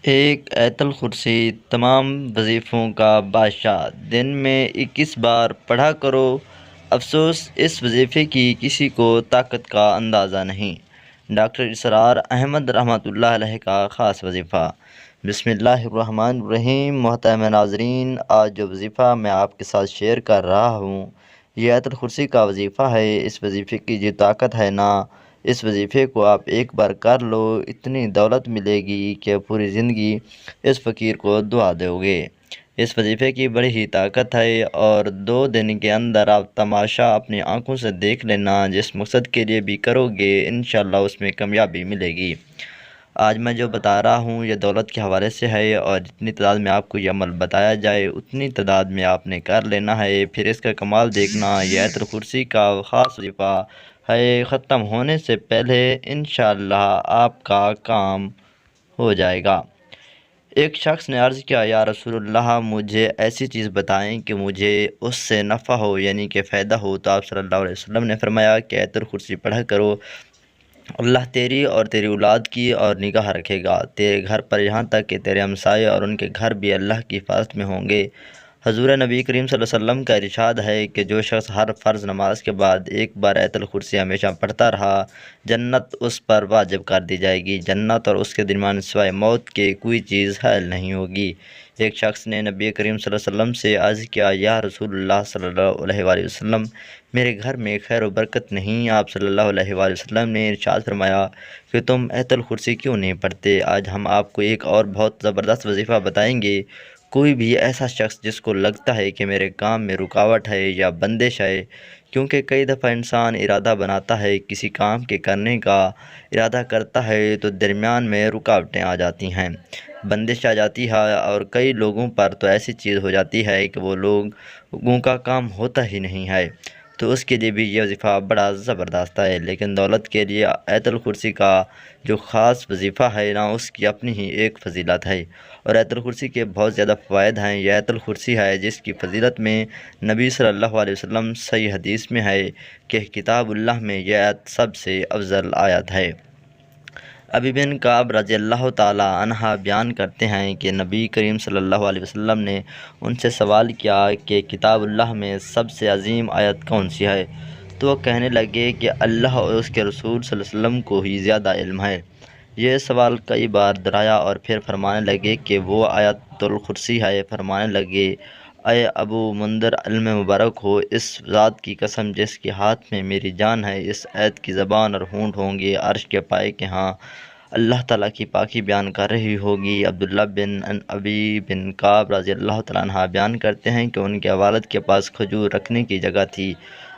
ایک آیت الکرسی تمام وظیفوں کا بادشاہ، دن میں 21 بار پڑھا کرو، افسوس اس وظیفے کی کسی کو طاقت کا اندازہ نہیں۔ ڈاکٹر اسرار احمد رحمۃ اللہ علیہ کا خاص وظیفہ۔ بسم اللہ الرحمن الرحیم۔ محترم ناظرین، آج جو وظیفہ میں آپ کے ساتھ شیئر کر رہا ہوں یہ آیت الکرسی کا وظیفہ ہے۔ اس وظیفے کی جو طاقت ہے نا، اس وظیفے کو آپ ایک بار کر لو، اتنی دولت ملے گی کہ پوری زندگی اس فقیر کو دعا دو گے۔ اس وظیفے کی بڑی ہی طاقت ہے اور 2 دن کے اندر آپ تماشا اپنی آنکھوں سے دیکھ لینا، جس مقصد کے لیے بھی کرو گے انشاءاللہ اس میں کامیابی ملے گی۔ آج میں جو بتا رہا ہوں یہ دولت کے حوالے سے ہے، اور جتنی تعداد میں آپ کو یہ عمل بتایا جائے اتنی تعداد میں آپ نے کر لینا ہے۔ پھر اس کا کمال دیکھنا۔ یہ آیت الکرسی کا خاص وظیفہ ہے، ختم ہونے سے پہلے انشاءاللہ آپ کا کام ہو جائے گا۔ ایک شخص نے عرض کیا، یا رسول اللہ مجھے ایسی چیز بتائیں کہ مجھے اس سے نفع ہو، یعنی کہ فائدہ ہو۔ تو آپ صلی اللہ علیہ وسلم نے فرمایا کہ آیت الکرسی پڑھا کرو، اللہ تیری اور تیری اولاد کی اور نگاہ رکھے گا، تیرے گھر پر یہاں تک کہ تیرے ہمسائے اور ان کے گھر بھی اللہ کی حفاظت میں ہوں گے۔ حضور نبی کریم صلی اللہ علیہ وسلم کا ارشاد ہے کہ جو شخص ہر فرض نماز کے بعد ایک بار آیت الکرسی ہمیشہ پڑھتا رہا، جنت اس پر واجب کر دی جائے گی۔ جنت اور اس کے درمیان سوائے موت کے کوئی چیز حائل نہیں ہوگی۔ ایک شخص نے نبی کریم صلی اللہ علیہ وسلم سے عرض کیا، یا رسول اللہ صلی اللہ علیہ وآلہ وسلم میرے گھر میں خیر و برکت نہیں۔ آپ صلی اللہ علیہ وآلہ وسلم نے ارشاد فرمایا کہ تم آیت الکرسی کیوں نہیں پڑھتے؟ آج ہم آپ کو ایک اور بہت زبردست وظیفہ بتائیں گے۔ کوئی بھی ایسا شخص جس کو لگتا ہے کہ میرے کام میں رکاوٹ ہے یا بندش ہے، کیونکہ کئی دفعہ انسان ارادہ بناتا ہے، کسی کام کے کرنے کا ارادہ کرتا ہے تو درمیان میں رکاوٹیں آ جاتی ہیں، بندش آ جاتی ہے، اور کئی لوگوں پر تو ایسی چیز ہو جاتی ہے کہ وہ لوگوں کا کام ہوتا ہی نہیں ہے۔ تو اس کے لیے بھی یہ وظیفہ بڑا زبردست ہے۔ لیکن دولت کے لیے آیت الکرسی کا جو خاص وظیفہ ہے نا، اس کی اپنی ہی ایک فضیلت ہے، اور آیت الکرسی کے بہت زیادہ فوائد ہیں۔ یہ آیت الکرسی ہے جس کی فضیلت میں نبی صلی اللہ علیہ وسلم صحیح حدیث میں ہے کہ کتاب اللہ میں یہ آیت سب سے افضل آیت ہے۔ ابی بن کعب رضی اللہ تعالی عنہ بیان کرتے ہیں کہ نبی کریم صلی اللہ علیہ وسلم نے ان سے سوال کیا کہ کتاب اللہ میں سب سے عظیم آیت کون سی ہے؟ تو وہ کہنے لگے کہ اللہ اور اس کے رسول صلی اللہ علیہ وسلم کو ہی زیادہ علم ہے۔ یہ سوال کئی بار دہرایا اور پھر فرمانے لگے کہ وہ آیت الکرسی ہے۔ فرمانے لگے، اے ابو منذر، علم مبارک ہو اس ذات کی قسم جس کے ہاتھ میں میری جان ہے، اس آیت کی زبان اور ہونٹ ہوں گے عرش کے پائے کے ہاں اللہ تعالیٰ کی پاکی بیان کر رہی ہوگی۔ عبداللہ بن ابی بن کعب رضی اللہ تعالیٰ عنہ بیان کرتے ہیں کہ ان کے والد کے پاس کھجور رکھنے کی جگہ تھی۔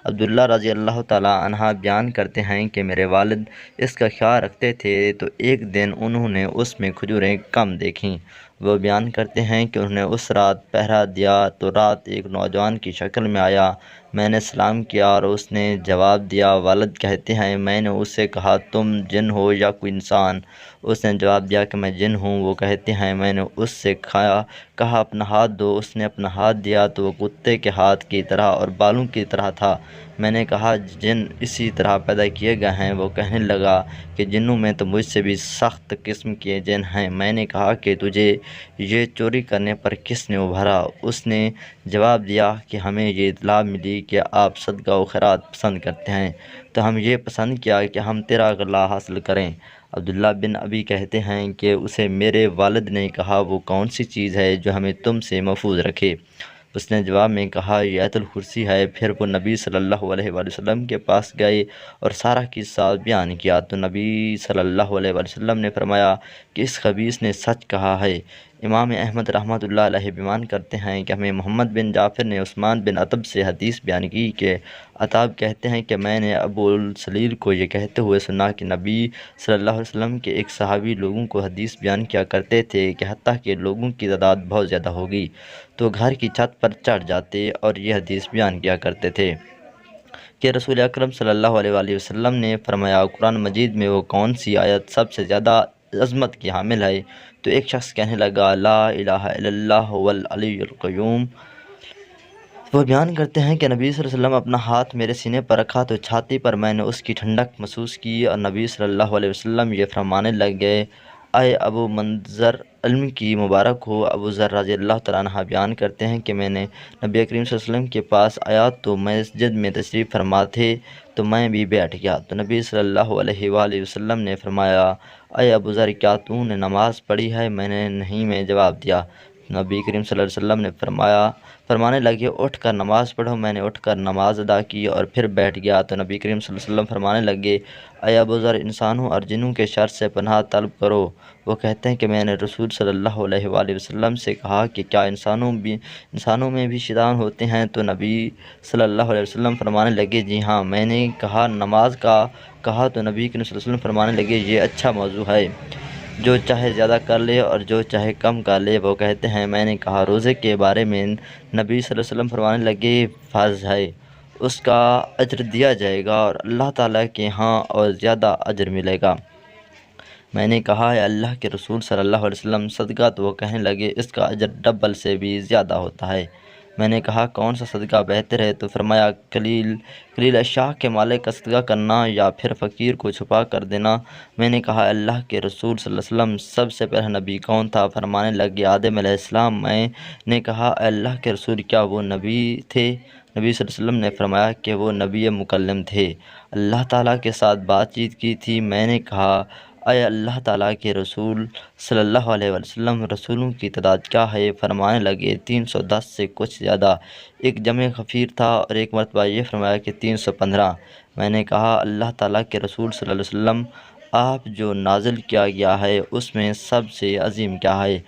عبداللہ رضی اللہ تعالیٰ عنہ بیان کرتے ہیں کہ میرے والد اس کا خیال رکھتے تھے تو ایک دن انہوں نے اس میں کھجوریں کم دیکھیں۔ وہ بیان کرتے ہیں کہ انہوں نے اس رات پہرا دیا تو رات ایک نوجوان کی شکل میں آیا، میں نے سلام کیا اور اس نے جواب دیا۔ والد کہتے ہیں میں نے اس سے کہا تم جن ہو یا کوئی انسان؟ اس نے جواب دیا کہ میں جن ہوں۔ وہ کہتے ہیں میں نے اس سے کہا اپنا ہاتھ دو۔ اس نے اپنا ہاتھ دیا تو وہ کتے کے ہاتھ کی طرح اور بالوں کی طرح تھا۔ میں نے کہا جن اسی طرح پیدا کیے گئے ہیں؟ وہ کہنے لگا کہ جنوں میں تو مجھ سے بھی سخت قسم کے جن ہیں۔ میں نے کہا کہ تجھے یہ چوری کرنے پر کس نے ابھارا؟ اس نے جواب دیا کہ ہمیں یہ اطلاع ملی کہ آپ صدقہ و خیرات پسند کرتے ہیں، تو ہم یہ پسند کیا کہ ہم تیرا غلہ حاصل کریں۔ عبداللہ بن ابی کہتے ہیں کہ اسے میرے والد نے کہا وہ کون سی چیز ہے جو ہمیں تم سے محفوظ رکھے؟ اس نے جواب میں کہا یہ آیت الکرسی ہے۔ پھر وہ نبی صلی اللہ علیہ وآلہ وسلم کے پاس گئے اور سارا قصہ بیان کیا تو نبی صلی اللہ علیہ وآلہ وسلم نے فرمایا کہ اس خبیث نے سچ کہا ہے۔ امام احمد رحمۃ اللہ علیہ بیان کرتے ہیں کہ ہمیں محمد بن جعفر نے عثمان بن عتب سے حدیث بیان کی کہ عتاب کہتے ہیں کہ میں نے ابو السلیل کو یہ کہتے ہوئے سنا کہ نبی صلی اللہ علیہ وسلم کے ایک صحابی لوگوں کو حدیث بیان کیا کرتے تھے کہ حتیٰ کہ لوگوں کی تعداد بہت زیادہ ہوگی تو گھر کی چھت پر چڑھ جاتے اور یہ حدیث بیان کیا کرتے تھے کہ رسول اکرم صلی اللہ علیہ وآلہ وسلم نے فرمایا قرآن مجید میں وہ کون سی آیت سب سے زیادہ عظمت کی حامل ہے؟ تو ایک شخص کہنے لگا لا الہ الا اللہ هو العلی القیوم۔ وہ بیان کرتے ہیں کہ نبی صلی اللہ علیہ وسلم اپنا ہاتھ میرے سینے پر رکھا تو چھاتی پر میں نے اس کی ٹھنڈک محسوس کی، اور نبی صلی اللہ علیہ وسلم یہ فرمانے لگ گئے اے ابو منظر علم کی مبارک ہو۔ ابو ذر رضی اللہ تعالیٰ عنہ بیان کرتے ہیں کہ میں نے نبی کریم صلی اللہ علیہ وسلم کے پاس آیا تو مسجد میں تشریف فرما تھے تو میں بھی بیٹھ گیا، تو نبی صلی اللہ علیہ وآلہ وسلم نے فرمایا اے ابو ذر کیا تو نے نماز پڑھی ہے؟ میں نے نہیں میں جواب دیا۔ نبی کریم صلی اللہ علیہ وسلم نے فرمانے لگے اٹھ کر نماز پڑھو۔ میں نے اٹھ کر نماز ادا کی اور پھر بیٹھ گیا، تو نبی کریم صلی اللہ علیہ وسلم فرمانے لگے اے ابو ذر انسانوں اور جنوں کے شر سے پناہ طلب کرو۔ وہ کہتے ہیں کہ میں نے رسول صلی اللہ علیہ وآلہ وسلم سے کہا کہ کیا انسانوں میں بھی شیطان ہوتے ہیں؟ تو نبی صلی اللہ علیہ وسلم فرمانے لگے جی ہاں۔ میں نے کہا نماز کا کہا تو نبی کریم صلی اللہ علیہ وسلم فرمانے لگے یہ اچھا موضوع ہے، جو چاہے زیادہ کر لے اور جو چاہے کم کر لے۔ وہ کہتے ہیں میں نے کہا روزے کے بارے میں؟ نبی صلی اللہ علیہ وسلم فرمانے لگے فرض ہے، اس کا اجر دیا جائے گا اور اللہ تعالیٰ کے ہاں اور زیادہ اجر ملے گا۔ میں نے کہا اے اللہ کے رسول صلی اللہ علیہ وسلم صدقہ؟ تو وہ کہنے لگے اس کا اجر ڈبل سے بھی زیادہ ہوتا ہے۔ میں نے کہا کون سا صدقہ بہتر ہے؟ تو فرمایا قلیل اشیاء کے مالک کا صدقہ کرنا یا پھر فقیر کو چھپا کر دینا۔ میں نے کہا اللہ کے رسول صلی اللہ علیہ وسلم سب سے پہلا نبی کون تھا؟ فرمانے لگے آدم علیہ السلام۔ میں نے کہا اے اللہ کے رسول کیا وہ نبی تھے؟ نبی صلی اللہ علیہ وسلم نے فرمایا کہ وہ نبی مکلم تھے، اللہ تعالیٰ کے ساتھ بات چیت کی تھی۔ میں نے کہا اے اللہ تعالیٰ کے رسول صلی اللہ علیہ وسلم رسولوں کی تعداد کیا ہے؟ فرمانے لگے 310 سے کچھ زیادہ۔ ایک جمع غفیر تھا اور ایک مرتبہ یہ فرمایا کہ 315۔ میں نے کہا اللہ تعالیٰ کے رسول صلی اللہ علیہ وسلم آپ جو نازل کیا گیا ہے اس میں سب سے عظیم کیا ہے؟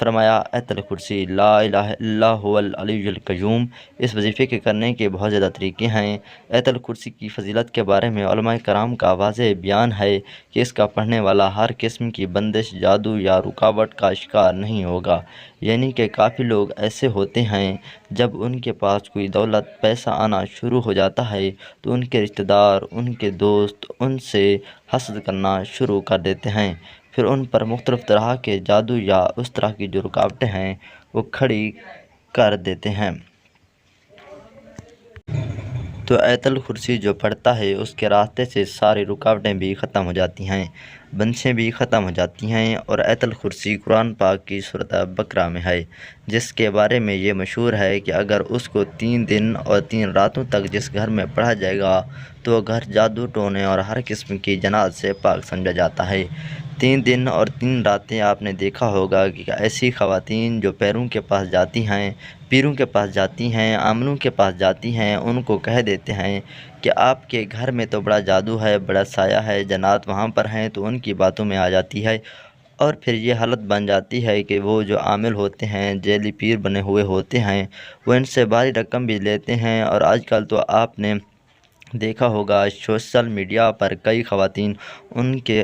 فرمایا آیت الکرسی، لا الہ الا هو العلی القیوم۔ اس وظیفے کے کرنے کے بہت زیادہ طریقے ہیں۔ آیت الکرسی کی فضیلت کے بارے میں علماء کرام کا واضح بیان ہے کہ اس کا پڑھنے والا ہر قسم کی بندش، جادو یا رکاوٹ کا شکار نہیں ہوگا، یعنی کہ کافی لوگ ایسے ہوتے ہیں جب ان کے پاس کوئی دولت پیسہ آنا شروع ہو جاتا ہے تو ان کے رشتہ دار، ان کے دوست ان سے حسد کرنا شروع کر دیتے ہیں، پھر ان پر مختلف طرح کے جادو یا اس طرح کی جو رکاوٹیں ہیں وہ کھڑی کر دیتے ہیں۔ تو آیت الکرسی جو پڑھتا ہے اس کے راستے سے ساری رکاوٹیں بھی ختم ہو جاتی ہیں، بندشیں بھی ختم ہو جاتی ہیں۔ اور آیت الکرسی قرآن پاک کی سورۃ بقرہ میں ہے، جس کے بارے میں یہ مشہور ہے کہ اگر اس کو 3 دن اور 3 راتوں تک جس گھر میں پڑھا جائے گا تو وہ گھر جادو ٹونے اور ہر قسم کی جنات سے پاک سمجھا جاتا ہے۔ 3 دن اور 3 راتیں آپ نے دیکھا ہوگا کہ ایسی خواتین جو پیروں کے پاس جاتی ہیں، پیروں کے پاس جاتی ہیں، عاملوں کے پاس جاتی ہیں، ان کو کہہ دیتے ہیں کہ آپ کے گھر میں تو بڑا جادو ہے، بڑا سایہ ہے، جنات وہاں پر ہیں، تو ان کی باتوں میں آ جاتی ہے اور پھر یہ حالت بن جاتی ہے کہ وہ جو عامل ہوتے ہیں، جیلی پیر بنے ہوئے ہوتے ہیں، وہ ان سے بھاری رقم بھی لیتے ہیں۔ اور آج کل تو آپ نے دیکھا ہوگا سوشل میڈیا پر کئی خواتین ان کے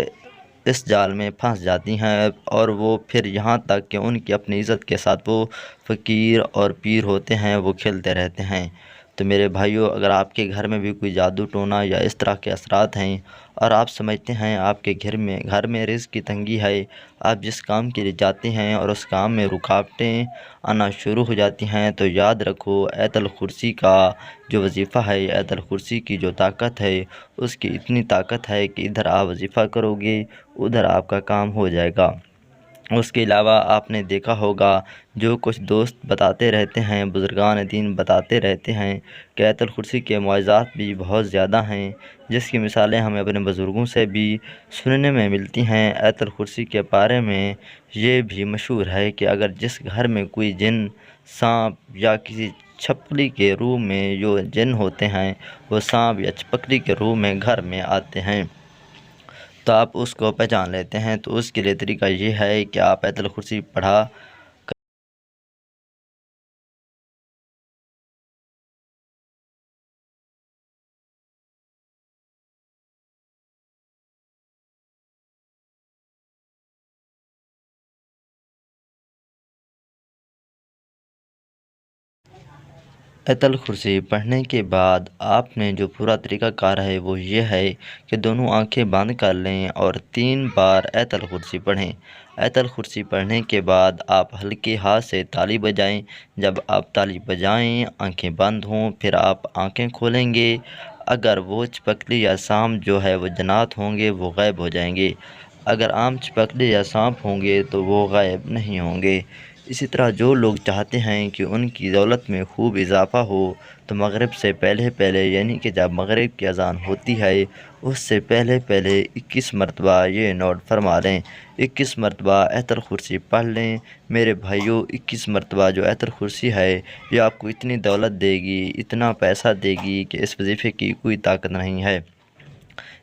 اس جال میں پھنس جاتی ہیں، اور وہ پھر یہاں تک کہ ان کی اپنی عزت کے ساتھ وہ فقیر اور پیر ہوتے ہیں وہ کھیلتے رہتے ہیں۔ تو میرے بھائیوں، اگر آپ کے گھر میں بھی کوئی جادو ٹونا یا اس طرح کے اثرات ہیں اور آپ سمجھتے ہیں آپ کے گھر میں رزق کی تنگی ہے، آپ جس کام کے لیے جاتے ہیں اور اس کام میں رکاوٹیں آنا شروع ہو جاتی ہیں، تو یاد رکھو آیت الکرسی کا جو وظیفہ ہے، آیت الکرسی کی جو طاقت ہے، اس کی اتنی طاقت ہے کہ ادھر آپ وظیفہ کرو گے ادھر آپ کا کام ہو جائے گا۔ اس کے علاوہ آپ نے دیکھا ہوگا جو کچھ دوست بتاتے رہتے ہیں، بزرگان دین بتاتے رہتے ہیں کہ آیت الکرسی کے معجزات بھی بہت زیادہ ہیں، جس کی مثالیں ہمیں اپنے بزرگوں سے بھی سننے میں ملتی ہیں۔ آیت الکرسی کے بارے میں یہ بھی مشہور ہے کہ اگر جس گھر میں کوئی جن، سانپ یا کسی چھپکلی کے روح میں جو جن ہوتے ہیں وہ سانپ یا چھپکلی کے روح میں گھر میں آتے ہیں تو آپ اس کو پہچان لیتے ہیں، تو اس کے لیے طریقہ یہ ہے کہ آپ آیت الکرسی پڑھا آیت الکرسی پڑھنے کے بعد آپ نے جو پورا طریقہ کار ہے وہ یہ ہے کہ دونوں آنکھیں بند کر لیں اور 3 بار آیت الکرسی پڑھیں۔ آیت الکرسی پڑھنے کے بعد آپ ہلکے ہاتھ سے تالی بجائیں۔ جب آپ تالی بجائیں، آنکھیں بند ہوں، پھر آپ آنکھیں کھولیں گے۔ اگر وہ چھپکلی یا سانپ جو ہے وہ جنات ہوں گے وہ غائب ہو جائیں گے۔ اگر آم چپکلی یا سانپ ہوں گے تو وہ غائب نہیں ہوں گے۔ اسی طرح جو لوگ چاہتے ہیں کہ ان کی دولت میں خوب اضافہ ہو تو مغرب سے پہلے پہلے یعنی کہ جب مغرب کی اذان ہوتی ہے اس سے پہلے پہلے 21 مرتبہ یہ نوٹ فرما لیں، 21 مرتبہ آیت الکرسی پڑھ لیں۔ میرے بھائیوں، 21 مرتبہ جو آیت الکرسی ہے یہ آپ کو اتنی دولت دے گی، اتنا پیسہ دے گی کہ اس وظیفے کی کوئی طاقت نہیں ہے۔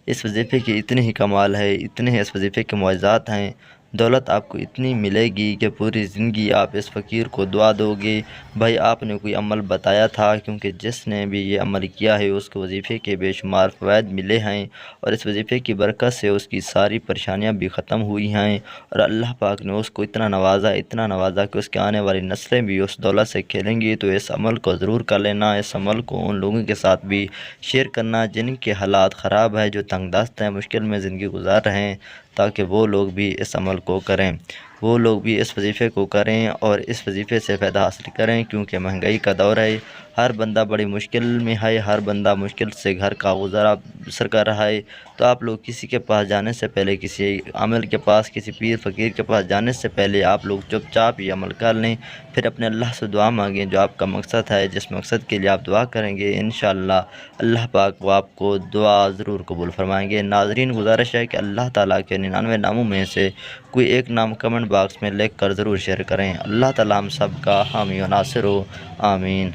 اس وظیفے کی اتنے ہی کمال ہے، اتنے ہی اس وظیفے کے معجزات ہیں۔ دولت آپ کو اتنی ملے گی کہ پوری زندگی آپ اس فقیر کو دعا دو گے۔ بھائی آپ نے کوئی عمل بتایا تھا، کیونکہ جس نے بھی یہ عمل کیا ہے اس کو وظیفے کے بے شمار فوائد ملے ہیں، اور اس وظیفے کی برکت سے اس کی ساری پریشانیاں بھی ختم ہوئی ہیں، اور اللہ پاک نے اس کو اتنا نوازا کہ اس کے آنے والی نسلیں بھی اس دولت سے کھیلیں گی۔ تو اس عمل کو ضرور کر لینا، اس عمل کو ان لوگوں کے ساتھ بھی شیئر کرنا جن کے حالات خراب ہیں، جو تنگ دست ہیں، مشکل میں زندگی گزار رہے ہیں، تاکہ وہ لوگ بھی اس عمل کو کریں، وہ لوگ بھی اس وظیفے کو کریں اور اس وظیفے سے فائدہ حاصل کریں، کیونکہ مہنگائی کا دور ہے، ہر بندہ بڑی مشکل میں ہے، ہر بندہ مشکل سے گھر کا گزارا بسر کر رہا ہے۔ تو آپ لوگ کسی کے پاس جانے سے پہلے، کسی عامل کے پاس، کسی پیر فقیر کے پاس جانے سے پہلے آپ لوگ چپ چاپ یہ عمل کر لیں، پھر اپنے اللہ سے دعا مانگیں جو آپ کا مقصد ہے، جس مقصد کے لیے آپ دعا کریں گے انشاءاللہ اللہ پاک وہ آپ کو دعا ضرور قبول فرمائیں گے۔ ناظرین، گزارش ہے کہ اللہ تعالیٰ کے 99 ناموں میں سے کوئی ایک نام کمنٹ باکس میں لکھ کر ضرور شیئر کریں۔ اللہ تعالیٰ ہم سب کا حامی و ناصر ہو، آمین۔